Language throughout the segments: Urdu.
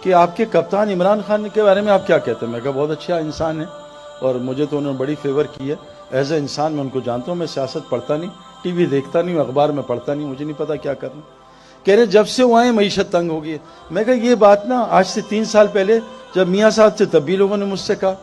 کہ آپ کے کپتان عمران خان کے بارے میں آپ کیا کہتے ہیں؟ میں کہا بہت اچھا انسان ہے اور مجھے تو انہوں نے بڑی فیور کی ہے، ایز اے انسان میں ان کو جانتا ہوں، میں سیاست پڑھتا نہیں، ٹی وی دیکھتا نہیں، اخبار میں پڑھتا نہیں، مجھے نہیں پتا کیا کرنا۔ کہہ رہے جب سے وہ آئے معیشت تنگ ہو گئی ہے۔ میں کہا یہ بات نا آج سے 3 سال پہلے جب میاں صاحب تھے تب بھی لوگوں نے مجھ سے کہا،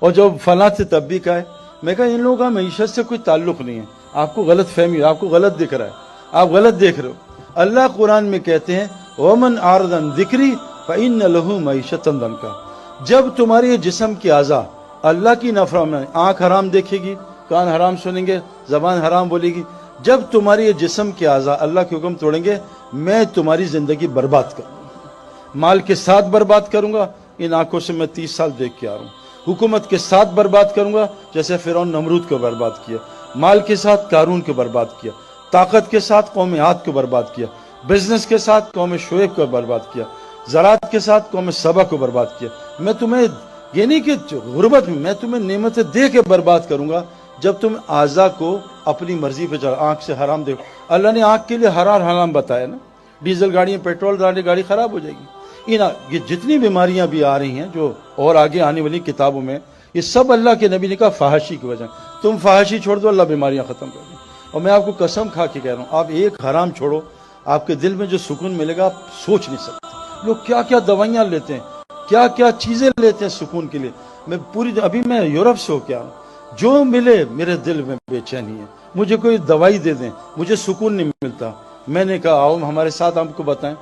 اور جب فلاں تھے تب بھی کہا ہے۔ میں کہا ان لوگوں کا معیشت سے کوئی تعلق نہیں ہے، آپ کو غلط فہمی، آپ کو غلط دکھ رہا ہے، آپ غلط دیکھ رہے ہو۔ اللہ قرآن میں کہتے ہیں وَمَنْ أَعْرَضَ عَنْ ذِكْرِي فَإِنَّ لَهُ مَعِيشَةً ضَنْكًا، جب تمہاری جسم کی اعضاء اللہ کی نافرمانی، آنکھ حرام دیکھے گی، کان حرام سنیں گے، زبان حرام بولے گی، جب تمہاری یہ جسم کے اعضاء اللہ کے حکم توڑیں گے میں تمہاری زندگی برباد کروں گا، مال کے ساتھ برباد کروں گا، ان آنکھوں سے میں 30 سال دیکھ کے آ رہا ہوں، حکومت کے ساتھ برباد کروں گا جیسے فرعون نمرود کو برباد کیا، مال کے ساتھ قارون کو برباد کیا، طاقت کے ساتھ قوم عاد کو برباد کیا، بزنس کے ساتھ قوم شعیب کو برباد کیا، زراعت کے ساتھ قوم سبا کو برباد کیا۔ میں تمہیں یہ نہیں کہ غربت میں تمہیں نعمتیں دے کے برباد کروں گا جب تم اعضاء کو اپنی مرضی پہ چلا، آنکھ سے حرام دیکھو۔ اللہ نے آنکھ کے لیے حرام بتایا نا، ڈیزل گاڑی میں پیٹرول ڈالے گاڑی خراب ہو جائے گی۔ یہ جتنی بیماریاں بھی آ رہی ہیں جو اور آگے آنے والی کتابوں میں، یہ سب اللہ کے نبی نے کہا فحاشی کی وجہ، تم فحاشی چھوڑ دو اللہ بیماریاں ختم کر دیں۔ اور میں آپ کو قسم کھا کے کہہ رہا ہوں، آپ ایک حرام چھوڑو، آپ کے دل میں جو سکون ملے گا آپ سوچ نہیں سکتے۔ لوگ کیا کیا دوائیاں لیتے ہیں، کیا کیا چیزیں لیتے ہیں سکون کے لیے۔ میں ابھی میں یورپ سے ہو کے آیا ہوں، جو ملے میرے دل میں بے چینی ہے، مجھے کوئی دوائی دے دیں مجھے سکون نہیں ملتا۔ میں نے کہا آؤ ہمارے ساتھ آپ کو بتائیں۔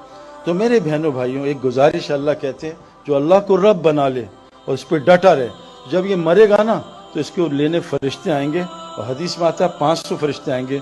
تو میرے بہنوں بھائیوں ایک گزارش اللہ کہتے ہیں جو اللہ کو رب بنا لے اور اس پہ ڈٹا رہے، جب یہ مرے گا نا تو اس کو لینے فرشتے آئیں گے، اور حدیث میں آتا ہے 500 فرشتے آئیں گے،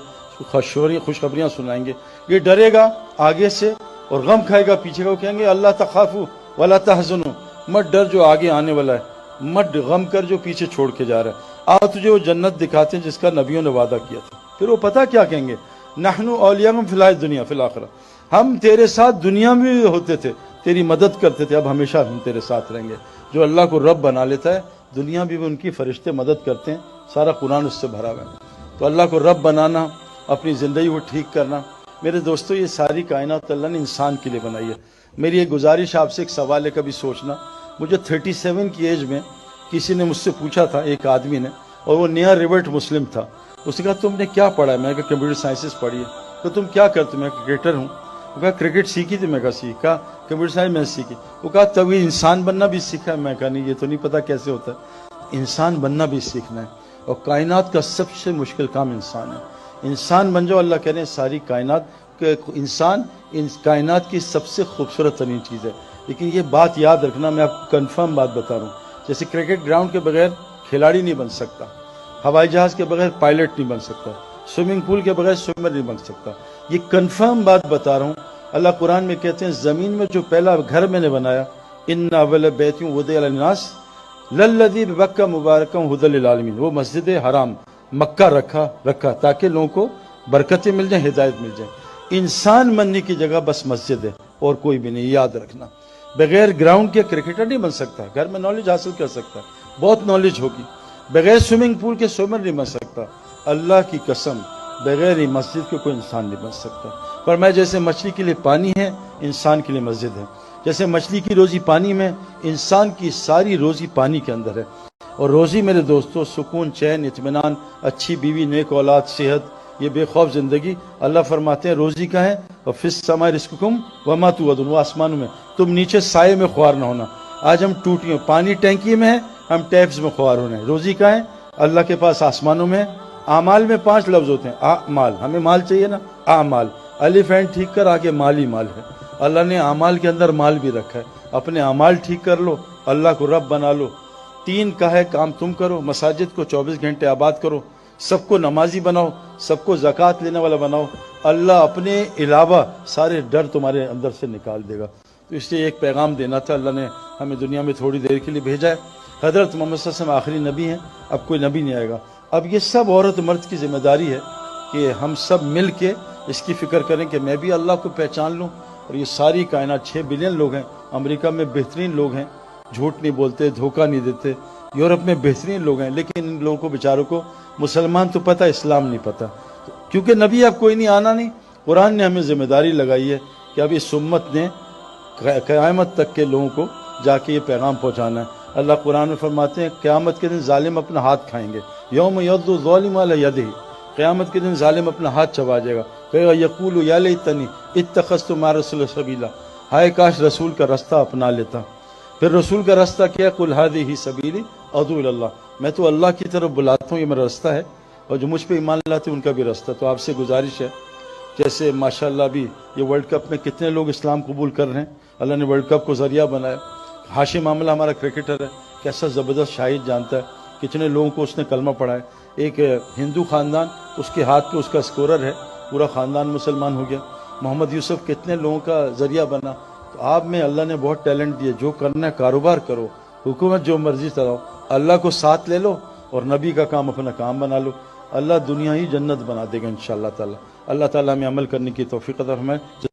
خوشخبریاں سنائیں گے۔ یہ ڈرے گا آگے سے اور غم کھائے گا پیچھے کا، وہ کہیں گے اللہ تخافوا ولا تحزنوا، مت ڈر جو آگے آنے والا ہے، مت غم کر جو پیچھے چھوڑ کے جا رہا ہے، تجھے وہ جنت دکھاتے ہیں جس کا نبیوں نے وعدہ کیا تھا۔ پھر وہ پتہ کیا کہیں گے، نحن اولیاءکم فی الحیاۃ الدنیا فی الآخرہ، ہم تیرے ساتھ دنیا میں بھی ہوتے تھے، تیری مدد کرتے تھے، اب ہمیشہ ہم تیرے ساتھ رہیں گے۔ جو اللہ کو رب بنا لیتا ہے دنیا بھی ان کی فرشتے مدد کرتے ہیں، سارا قرآن اس سے بھرا ہوا ہے۔ تو اللہ کو رب بنانا، اپنی زندگی کو ٹھیک کرنا، میرے دوستو یہ ساری کائنات اللہ نے انسان کے لیے بنائی ہے۔ میری ایک گزارش آپ سے، ایک سوال ہے کبھی سوچنا، مجھے 37 کی ایج میں کسی نے مجھ سے پوچھا تھا، ایک آدمی نے، اور وہ نیا ریورٹ مسلم تھا، اس نے کہا تم نے کیا پڑھا ہے؟ میں نے کہا کمپیوٹر سائنسز پڑھی ہے۔ تو تم کیا کرتے ہو؟ میں کرکٹر ہوں۔ وہ کہا کرکٹ سیکھی تھی؟ میں کہا سیکھا۔ کمپیوٹر سائنس میں سیکھی۔ وہ کہا تب یہ انسان بننا بھی سیکھا ہے؟ میں کہا نہیں، یہ تو نہیں پتا کیسے ہوتا ہے، انسان بننا بھی سیکھنا ہے، اور کائنات کا سب سے مشکل کام انسان ہے۔ انسان بن جاؤ، اللہ کہہ رہے ہیں ساری کائنات کہ انسان ان کائنات کی سب سے خوبصورت ترین چیز ہے۔ لیکن یہ بات یاد رکھنا، میں آپ کو کنفرم بات بتا رہا ہوں، جیسے کرکٹ گراؤنڈ کے بغیر کھلاڑی نہیں بن سکتا، ہوائی جہاز کے بغیر پائلٹ نہیں بن سکتا، سوئمنگ پول کے بغیر سوئمر نہیں بن سکتا، یہ کنفرم بات بتا رہا ہوں۔ اللہ قرآن میں کہتے ہیں زمین میں جو پہلا گھر میں نے بنایا، ان اول بیت وضع للناس للذی ببکہ مبارکا ھدی للعالمین، وہ مسجد حرام مکہ رکھا تاکہ لوگوں کو برکتیں مل جائیں، ہدایت مل جائے۔ انسان بننے کی جگہ بس مسجد ہے اور کوئی بھی نہیں، یاد رکھنا۔ بغیر گراؤنڈ کے کرکٹر نہیں بن سکتا، گھر میں نالج حاصل کر سکتا، بہت نالج ہوگی۔ بغیر سوئمنگ پول کے سوئمر نہیں بن سکتا، اللہ کی قسم بغیر مسجد کے کوئی انسان نہیں بن سکتا۔ پر میں جیسے مچھلی کے لیے پانی ہے، انسان کے لیے مسجد ہے، جیسے مچھلی کی روزی پانی میں، انسان کی ساری روزی پانی کے اندر ہے۔ اور روزی میرے دوستو سکون، چین، اطمینان، اچھی بیوی، نیک اولاد، صحت، یہ بے خوف زندگی، اللہ فرماتے ہیں روزی کا ہے، اور فی السماء رزقکم وما توعدون، وہ آسمانوں میں، تم نیچے سائے میں خوار نہ ہونا۔ آج ہم ٹوٹیوں، پانی ٹینکی میں ہے، ہم ٹیپس میں خوار ہونے ہیں۔ روزی کا ہے اللہ کے پاس آسمانوں میں۔ اعمال میں 5 لفظ ہوتے ہیں، اعمال، ہمیں مال چاہیے نا، اعمال، الف اینڈ ٹھیک کر، آگے مال ہی مال ہے۔ اللہ نے اعمال کے اندر مال بھی رکھا ہے، اپنے اعمال ٹھیک کر لو، اللہ کو رب بنا لو۔ 3 کا ہے کام تم کرو، مساجد کو 24 گھنٹے آباد کرو، سب کو نمازی بناؤ، سب کو زکوٰۃ لینے والا بناؤ، اللہ اپنے علاوہ سارے ڈر تمہارے اندر سے نکال دے گا۔ تو اس لیے ایک پیغام دینا تھا، اللہ نے ہمیں دنیا میں تھوڑی دیر کے لیے بھیجا ہے۔ حضرت محمد صلی اللہ علیہ وسلم آخری نبی ہیں، اب کوئی نبی نہیں آئے گا۔ اب یہ سب عورت مرد کی ذمہ داری ہے کہ ہم سب مل کے اس کی فکر کریں کہ میں بھی اللہ کو پہچان لوں۔ اور یہ ساری کائنات 6 بلین لوگ ہیں، امریکہ میں بہترین لوگ ہیں، جھوٹ نہیں بولتے، دھوکہ نہیں دیتے، یورپ میں بہترین لوگ ہیں، لیکن ان لوگوں کو بیچاروں کو مسلمان تو پتہ، اسلام نہیں پتہ، کیونکہ نبی اب کوئی نہیں، آنا نہیں۔ قرآن نے ہمیں ذمہ داری لگائی ہے کہ اب اس امت نے قیامت تک کے لوگوں کو جا کے یہ پیغام پہنچانا ہے۔ اللہ قرآن میں فرماتے ہیں قیامت کے دن ظالم اپنا ہاتھ کھائیں گے، یوم یعض الظالم علی یدہ، قیامت کے دن ظالم اپنا ہاتھ چبا جائے گا، کہے گا یقول یا لیتنی اتخذت مع الرسول سبیلا، ہائے کاش رسول کا رستہ اپنا لیتا۔ پھر رسول کا رستہ کیا؟ قل ھذہ سبیلی ادعو الی اللہ، میں تو اللہ کی طرف بلاتا ہوں، یہ میرا رستہ ہے، اور جو مجھ پہ ایمان لاتے ہیں ان کا بھی رستہ۔ تو آپ سے گزارش ہے، جیسے ماشاءاللہ بھی یہ ورلڈ کپ میں کتنے لوگ اسلام قبول کر رہے ہیں، اللہ نے ورلڈ کپ کو ذریعہ بنایا۔ ہاشم معاملہ ہمارا کرکٹر ہے، کیسا زبردست شاہد جانتا ہے، کتنے لوگوں کو اس نے کلمہ پڑھا ہے۔ ایک ہندو خاندان، اس کے ہاتھ پہ اس کا اسکورر ہے، پورا خاندان مسلمان ہو گیا۔ محمد یوسف کتنے لوگوں کا ذریعہ بنا۔ تو آپ میں اللہ نے بہت ٹیلنٹ دیا، جو کرنا ہے کاروبار کرو، حکومت جو مرضی چلاؤ، اللہ کو ساتھ لے لو اور نبی کا کام اپنا کام بنا لو، اللہ دنیا ہی جنت بنا دے گا انشاءاللہ تعالی۔ اللہ تعالیٰ ہمیں عمل کرنے کی توفیق عطا فرمائے۔